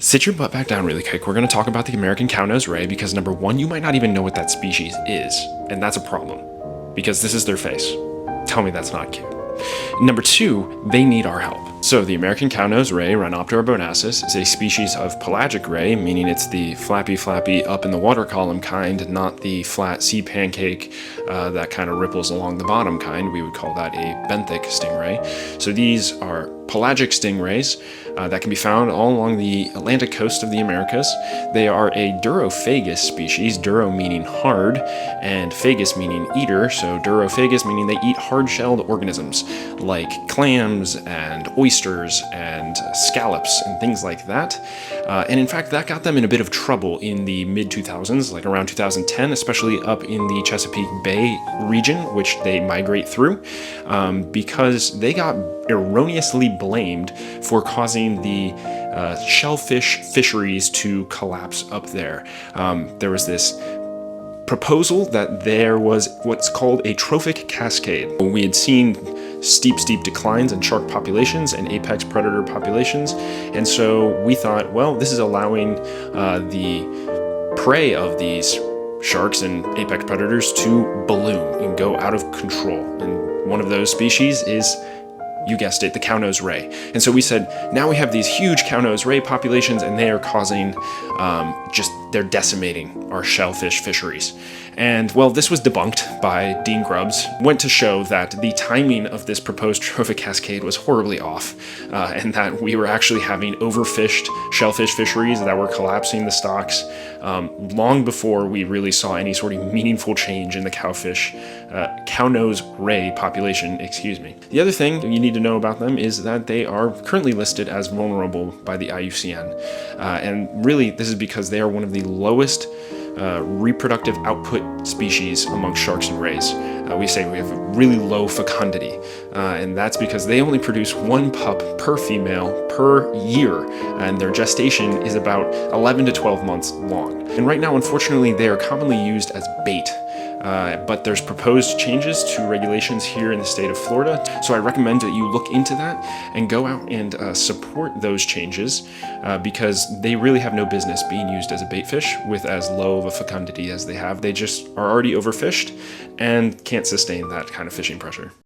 Sit your butt back down really quick. We're going to talk about the American cownose ray because number one, you might not even know what that species is, and that's a problem because this is their face. Tell me that's not cute. Number two, they need our help. So the American cownose ray, Rhinoptera bonacis, is a species of pelagic ray, meaning it's the flappy up in the water column kind, not the flat sea pancake that kind of ripples along the bottom kind. We would call that a benthic stingray. So these are pelagic stingrays that can be found all along the Atlantic coast of the Americas. They are a durophagus species, duro meaning hard, and phagus meaning eater. So durophagus meaning they eat hard-shelled organisms like clams and oysters and scallops and things like that. And in fact, that got them in a bit of trouble in the mid-2000s, like around 2010, especially up in the Chesapeake Bay region, which they migrate through, because they got erroneously blamed for causing the shellfish fisheries to collapse up there. There was this proposal that there was what's called a trophic cascade. We had seen steep declines in shark populations and apex predator populations, and so we thought, well, this is allowing the prey of these sharks and apex predators to balloon and go out of control. And one of those species is, you guessed it, the cownose ray. And so we said, now we have these huge cownose ray populations and they are causing, they're decimating our shellfish fisheries. And well, this was debunked by Dean Grubbs. Went to show that the timing of this proposed trophic cascade was horribly off, and that we were actually having overfished shellfish fisheries that were collapsing the stocks long before we really saw any sort of meaningful change in the cownose ray population, excuse me. The other thing you need to know about them is that they are currently listed as vulnerable by the IUCN. And really, this is because they are one of the lowest reproductive output species among sharks and rays. We say we have a really low fecundity, and that's because they only produce one pup per female per year, and their gestation is about 11 to 12 months long. And right now, unfortunately, they are commonly used as bait. But there's proposed changes to regulations here in the state of Florida. So I recommend that you look into that and go out and support those changes because they really have no business being used as a bait fish with as low of a fecundity as they have. They just are already overfished and can't sustain that kind of fishing pressure.